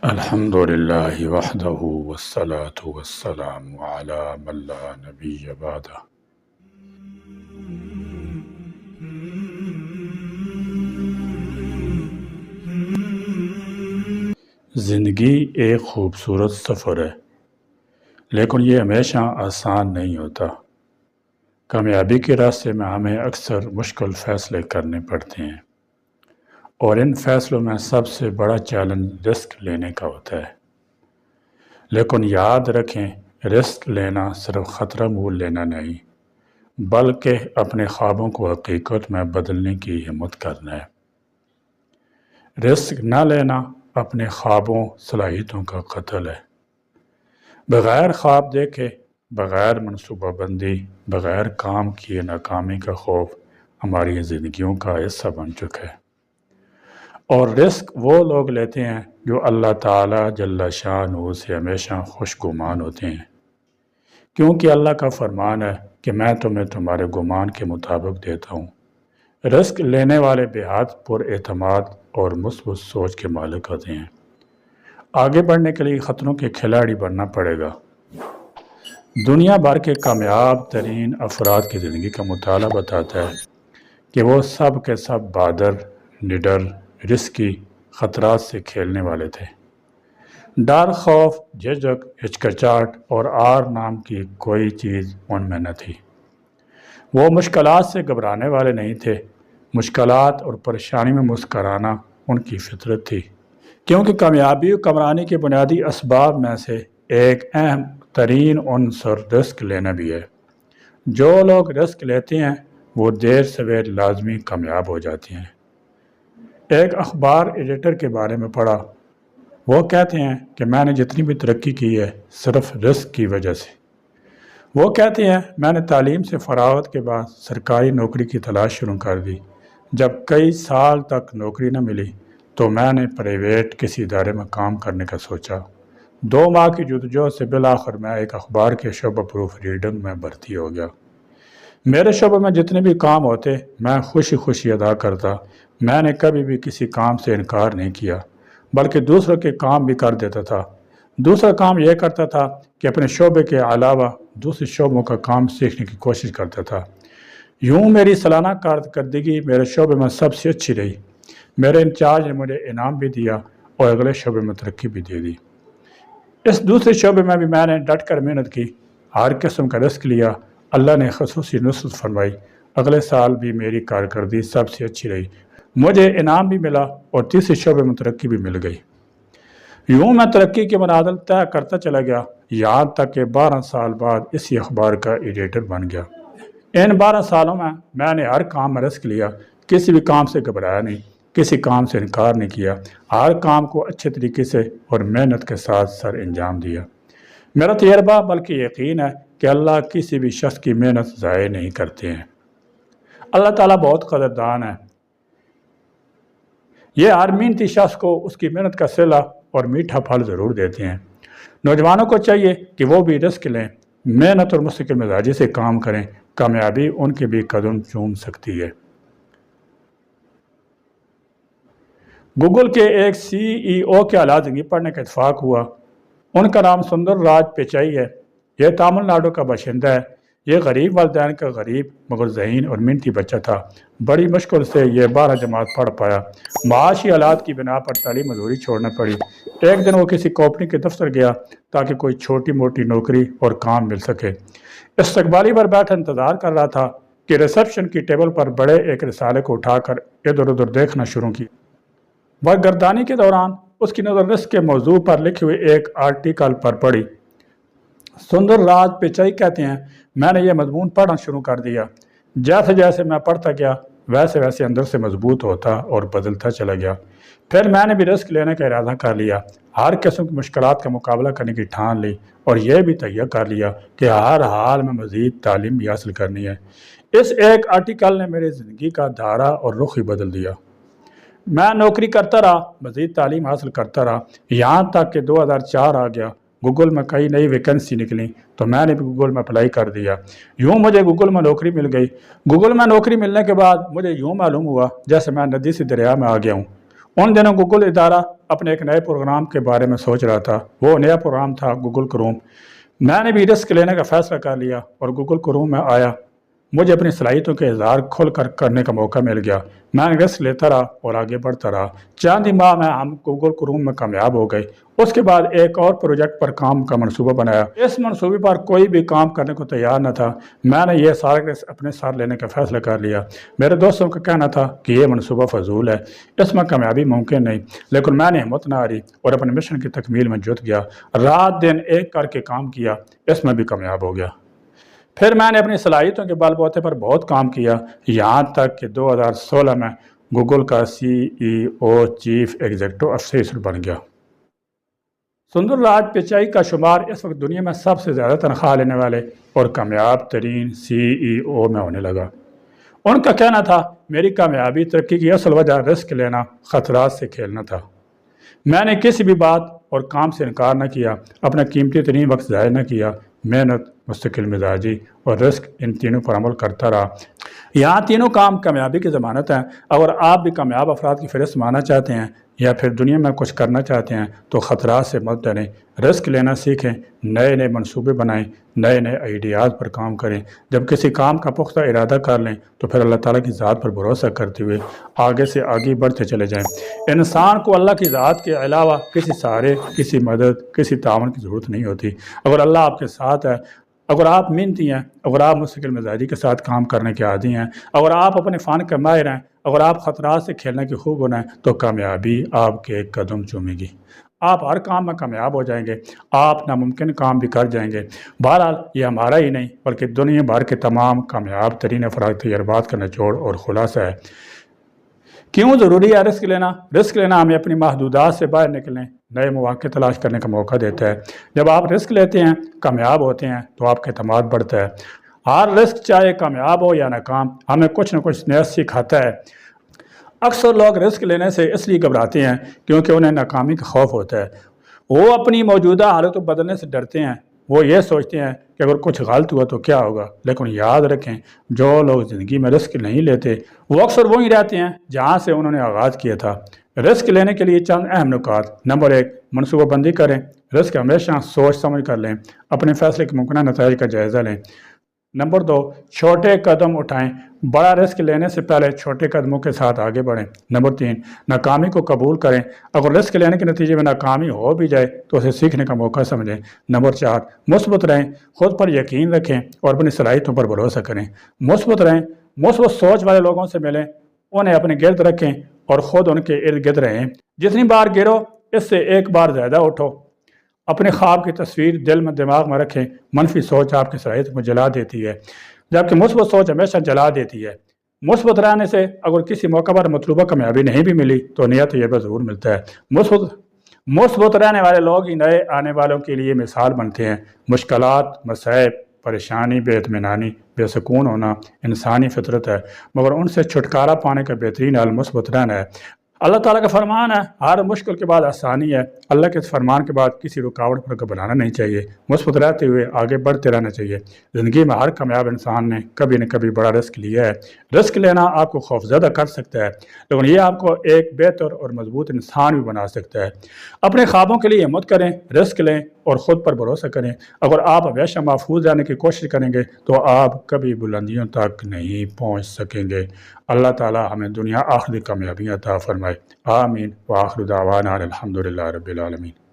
الحمد للہ وحدہ والصلاة والسلام علی من لا نبی بعدہ۔ زندگی ایک خوبصورت سفر ہے، لیکن یہ ہمیشہ آسان نہیں ہوتا۔ کامیابی کے راستے میں ہمیں اکثر مشکل فیصلے کرنے پڑتے ہیں، اور ان فیصلوں میں سب سے بڑا چیلنج رسک لینے کا ہوتا ہے۔ لیکن یاد رکھیں، رسک لینا صرف خطرہ مول لینا نہیں، بلکہ اپنے خوابوں کو حقیقت میں بدلنے کی ہمت کرنا ہے۔ رسک نہ لینا اپنے خوابوں صلاحیتوں کا قتل ہے۔ بغیر خواب دیکھے، بغیر منصوبہ بندی، بغیر کام کیے ناکامی کا خوف ہماری زندگیوں کا حصہ بن چکا ہے۔ اور رسک وہ لوگ لیتے ہیں جو اللہ تعالیٰ جل شانہ سے ہمیشہ خوش گمان ہوتے ہیں، کیونکہ اللہ کا فرمان ہے کہ میں تمہیں تمہارے گمان کے مطابق دیتا ہوں۔ رسک لینے والے بے حد پر اعتماد اور مثبت سوچ کے مالک ہوتے ہیں۔ آگے بڑھنے کے لیے خطروں کے کھلاڑی بننا پڑے گا۔ دنیا بھر کے کامیاب ترین افراد کی زندگی کا مطالعہ بتاتا ہے کہ وہ سب کے سب بہادر، نڈر، رسکی، خطرات سے کھیلنے والے تھے۔ ڈر، خوف، جھجک، ہچکچاہٹ اور آر نام کی کوئی چیز ان میں نہ تھی۔ وہ مشکلات سے گھبرانے والے نہیں تھے۔ مشکلات اور پریشانی میں مسکرانا ان کی فطرت تھی، کیونکہ کامیابی اور کمرانی کے بنیادی اسباب میں سے ایک اہم ترین عنصر رسک لینا بھی ہے۔ جو لوگ رسک لیتے ہیں وہ دیر سویر لازمی کامیاب ہو جاتے ہیں۔ ایک اخبار ایڈیٹر کے بارے میں پڑھا۔ وہ کہتے ہیں کہ میں نے جتنی بھی ترقی کی ہے صرف رسک کی وجہ سے۔ وہ کہتے ہیں میں نے تعلیم سے فراغت کے بعد سرکاری نوکری کی تلاش شروع کر دی۔ جب کئی سال تک نوکری نہ ملی تو میں نے پرائیویٹ کسی ادارے میں کام کرنے کا سوچا۔ 2 ماہ کی جدوجہد سے بالآخر میں ایک اخبار کے شعبہ پروف ریڈنگ میں بھرتی ہو گیا۔ میرے شعبے میں جتنے بھی کام ہوتے میں خوشی خوشی ادا کرتا۔ میں نے کبھی بھی کسی کام سے انکار نہیں کیا، بلکہ دوسروں کے کام بھی کر دیتا تھا۔ دوسرا کام یہ کرتا تھا کہ اپنے شعبے کے علاوہ دوسرے شعبوں کا کام سیکھنے کی کوشش کرتا تھا۔ یوں میری سالانہ کارکردگی میرے شعبے میں سب سے اچھی رہی۔ میرے انچارج نے مجھے انعام بھی دیا اور اگلے شعبے میں ترقی بھی دے دی۔ اس دوسرے شعبے میں بھی میں نے ڈٹ کر محنت کی، ہر قسم کا رسک لیا۔ اللہ نے خصوصی نصرت فرمائی۔ اگلے سال بھی میری کارکردگی سب سے اچھی رہی، مجھے انعام بھی ملا اور تیسرے شعبے میں ترقی بھی مل گئی۔ یوں میں ترقی کے منازل طے کرتا چلا گیا، یہاں تک کہ 12 سال بعد اسی اخبار کا ایڈیٹر بن گیا۔ ان 12 سالوں میں نے ہر کام میں رسک لیا، کسی بھی کام سے گھبرایا نہیں، کسی کام سے انکار نہیں کیا، ہر کام کو اچھے طریقے سے اور محنت کے ساتھ سر انجام دیا۔ میرا تجربہ بلکہ یقین ہے کہ اللہ کسی بھی شخص کی محنت ضائع نہیں کرتے ہیں۔ اللہ تعالیٰ بہت قدردان ہے۔ یہ ہر محنتی شخص کو اس کی محنت کا صلہ اور میٹھا پھل ضرور دیتے ہیں۔ نوجوانوں کو چاہیے کہ وہ بھی رسک لیں، محنت اور مستقل مزاجی سے کام کریں، کامیابی ان کے بھی قدم چوم سکتی ہے۔ گوگل کے ایک CEO کے اعلیٰ زندگی پڑھنے کا اتفاق ہوا۔ ان کا نام سندر راج پچائی ہے۔ یہ تامل ناڈو کا باشندہ ہے۔ یہ غریب والدین کا غریب مگر ذہین اور محنتی بچہ تھا۔ بڑی مشکل سے یہ 12 جماعت پڑھ پایا۔ معاشی حالات کی بنا پر تعلیم ادھوری چھوڑنا پڑی۔ ایک دن وہ کسی کمپنی کے دفتر گیا تاکہ کوئی چھوٹی موٹی نوکری اور کام مل سکے۔ استقبالی پر بیٹھا انتظار کر رہا تھا کہ ریسپشن کی ٹیبل پر بڑے ایک رسالے کو اٹھا کر ادھر ادھر دیکھنا شروع کی۔ برگردانی کے دوران اس کی نظر رسک کے موضوع پر لکھے ہوئے ایک آرٹیکل پر پڑی۔ سندر راج پچائی کہتے ہیں میں نے یہ مضمون پڑھنا شروع کر دیا۔ جیسے جیسے میں پڑھتا گیا ویسے ویسے اندر سے مضبوط ہوتا اور بدلتا چلا گیا۔ پھر میں نے بھی رسک لینے کا ارادہ کر لیا، ہر قسم کی مشکلات کا مقابلہ کرنے کی ٹھان لی اور یہ بھی تہیہ کر لیا کہ ہر حال میں مزید تعلیم بھی حاصل کرنی ہے۔ اس ایک آرٹیکل نے میری زندگی کا دھارا اور رخ ہی بدل دیا۔ میں نوکری کرتا رہا، مزید تعلیم حاصل کرتا رہا، یہاں تک کہ 2004 آ گیا۔ گوگل میں کئی نئی ویکنسی نکلیں تو میں نے بھی گوگل میں اپلائی کر دیا۔ یوں مجھے گوگل میں نوکری مل گئی۔ گوگل میں نوکری ملنے کے بعد مجھے یوں معلوم ہوا جیسے میں ندی سے دریا میں آ گیا ہوں۔ ان دنوں گوگل ادارہ اپنے ایک نئے پروگرام کے بارے میں سوچ رہا تھا۔ وہ نیا پروگرام تھا گوگل کروم۔ میں نے بھی رسک لینے کا فیصلہ کر لیا اور گوگل کروم میں آیا۔ مجھے اپنی صلاحیتوں کے اظہار کھل کر کرنے کا موقع مل گیا۔ میں نے رسک لیتا رہا اور آگے بڑھتا رہا۔ چند ہی ماہ میں ہم گوگل کروم میں کامیاب ہو گئے۔ اس کے بعد ایک اور پروجیکٹ پر کام کا منصوبہ بنایا۔ اس منصوبے پر کوئی بھی کام کرنے کو تیار نہ تھا۔ میں نے یہ سارا رسک اپنے ساتھ لینے کا فیصلہ کر لیا۔ میرے دوستوں کا کہنا تھا کہ یہ منصوبہ فضول ہے، اس میں کامیابی ممکن نہیں، لیکن میں نے ہمت نہ ہاری اور اپنے مشن کی تکمیل میں جت گیا۔ رات دن ایک کر کے کام کیا، اس میں بھی کامیاب ہو گیا۔ پھر میں نے اپنی صلاحیتوں کے بال بوتے پر بہت کام کیا، یہاں تک کہ 2016 میں گوگل کا CEO چیف ایگزیکٹو افسر بن گیا۔ سندر راج پچائی کا شمار اس وقت دنیا میں سب سے زیادہ تنخواہ لینے والے اور کامیاب ترین CEO میں ہونے لگا۔ ان کا کہنا تھا، میری کامیابی ترقی کی اصل وجہ رسک لینا، خطرات سے کھیلنا تھا۔ میں نے کسی بھی بات اور کام سے انکار نہ کیا، اپنا قیمتی ترین وقت ضائع نہ کیا۔ محنت، مستقل مزاجی اور رسک، ان تینوں پر عمل کرتا رہا۔ یہاں تینوں کام کامیابی کی ضمانت ہیں۔ اگر آپ بھی کامیاب افراد کی فہرست میں آنا چاہتے ہیں یا پھر دنیا میں کچھ کرنا چاہتے ہیں تو خطرات سے مت ڈریں، رسک لینا سیکھیں، نئے نئے منصوبے بنائیں، نئے نئے آئیڈیاز پر کام کریں۔ جب کسی کام کا پختہ ارادہ کر لیں تو پھر اللہ تعالیٰ کی ذات پر بھروسہ کرتے ہوئے آگے سے آگے بڑھتے چلے جائیں۔ انسان کو اللہ کی ذات کے علاوہ کسی سہارے، کسی مدد، کسی تعاون کی ضرورت نہیں ہوتی۔ اگر اللہ آپ کے ساتھ ہے، اگر آپ محنتی ہیں، اگر آپ مستقل مزاجی کے ساتھ کام کرنے کے عادی ہیں، اگر آپ اپنے فن کے ماہر ہیں، اگر آپ خطرات سے کھیلنے کے خوب بنائیں تو کامیابی آپ کے قدم چومے گی۔ آپ ہر کام میں کامیاب ہو جائیں گے، آپ ناممکن کام بھی کر جائیں گے۔ بہرحال یہ ہمارا ہی نہیں بلکہ دنیا بھر کے تمام کامیاب ترین افراد کے تجربات کا نچوڑ اور خلاصہ ہے۔ کیوں ضروری ہے رسک لینا؟ رسک لینا ہمیں اپنی محدودات سے باہر نکلنے، نئے مواقع تلاش کرنے کا موقع دیتا ہے۔ جب آپ رسک لیتے ہیں، کامیاب ہوتے ہیں تو آپ کا اعتماد بڑھتا ہے۔ ہر رسک چاہے کامیاب ہو یا ناکام ہمیں کچھ نہ کچھ نیا سکھاتا ہے۔ اکثر لوگ رسک لینے سے اس لیے گھبراتے ہیں کیونکہ انہیں ناکامی کا خوف ہوتا ہے۔ وہ اپنی موجودہ حالت کو بدلنے سے ڈرتے ہیں۔ وہ یہ سوچتے ہیں کہ اگر کچھ غلط ہوا تو کیا ہوگا، لیکن یاد رکھیں جو لوگ زندگی میں رسک نہیں لیتے وہ اکثر وہیں رہتے ہیں جہاں سے انہوں نے آغاز کیا تھا۔ رسک لینے کے لیے چند اہم نکات۔ نمبر 1، منصوبہ بندی کریں۔ رسک ہمیشہ سوچ سمجھ کر لیں، اپنے فیصلے کے ممکنہ نتائج کا جائزہ لیں۔ نمبر 2، چھوٹے قدم اٹھائیں، بڑا رسک لینے سے پہلے چھوٹے قدموں کے ساتھ آگے بڑھیں۔ نمبر 3، ناکامی کو قبول کریں، اگر رسک لینے کے نتیجے میں ناکامی ہو بھی جائے تو اسے سیکھنے کا موقع سمجھیں۔ نمبر 4، مثبت رہیں، خود پر یقین رکھیں اور اپنی صلاحیتوں پر بھروسہ کریں۔ مثبت رہیں، مثبت سوچ والے لوگوں سے ملیں، انہیں اپنے گرد رکھیں اور خود ان کے ارد گرد رہیں۔ جتنی بار گرو اس سے ایک بار زیادہ اٹھو۔ اپنے خواب کی تصویر دل میں دماغ میں رکھیں۔ منفی سوچ آپ کی صلاحیت کو جلا دیتی ہے جبکہ مثبت سوچ ہمیشہ جلا دیتی ہے۔ مثبت رہنے سے اگر کسی موقع پر مطلوبہ کامیابی نہیں بھی ملی تو نیا تجربہ ضرور ملتا ہے۔ مثبت رہنے والے لوگ ہی نئے آنے والوں کے لیے مثال بنتے ہیں۔ مشکلات، مصائب، پریشانی، بے اطمینانی، بے سکون ہونا انسانی فطرت ہے، مگر ان سے چھٹکارا پانے کا بہترین حل مثبت رہنا ہے۔ اللہ تعالیٰ کا فرمان ہے، ہر مشکل کے بعد آسانی ہے۔ اللہ کے فرمان کے بعد کسی رکاوٹ پر گھبرانا نہیں چاہیے، مثبت رہتے ہوئے آگے بڑھتے رہنا چاہیے۔ زندگی میں ہر کامیاب انسان نے کبھی نہ کبھی بڑا رسک لیا ہے۔ رسک لینا آپ کو خوفزدہ کر سکتا ہے لیکن یہ آپ کو ایک بہتر اور مضبوط انسان بھی بنا سکتا ہے۔ اپنے خوابوں کے لیے ہمت کریں، رسک لیں اور خود پر بھروسہ کریں۔ اگر آپ ہمیشہ محفوظ رہنے کی کوشش کریں گے تو آپ کبھی بلندیوں تک نہیں پہنچ سکیں گے۔ اللہ تعالیٰ ہمیں دنیا آخرت کامیابیاں عطا فرمائے۔ آمین۔ وآخر دعوانا الحمدللہ رب العالمین۔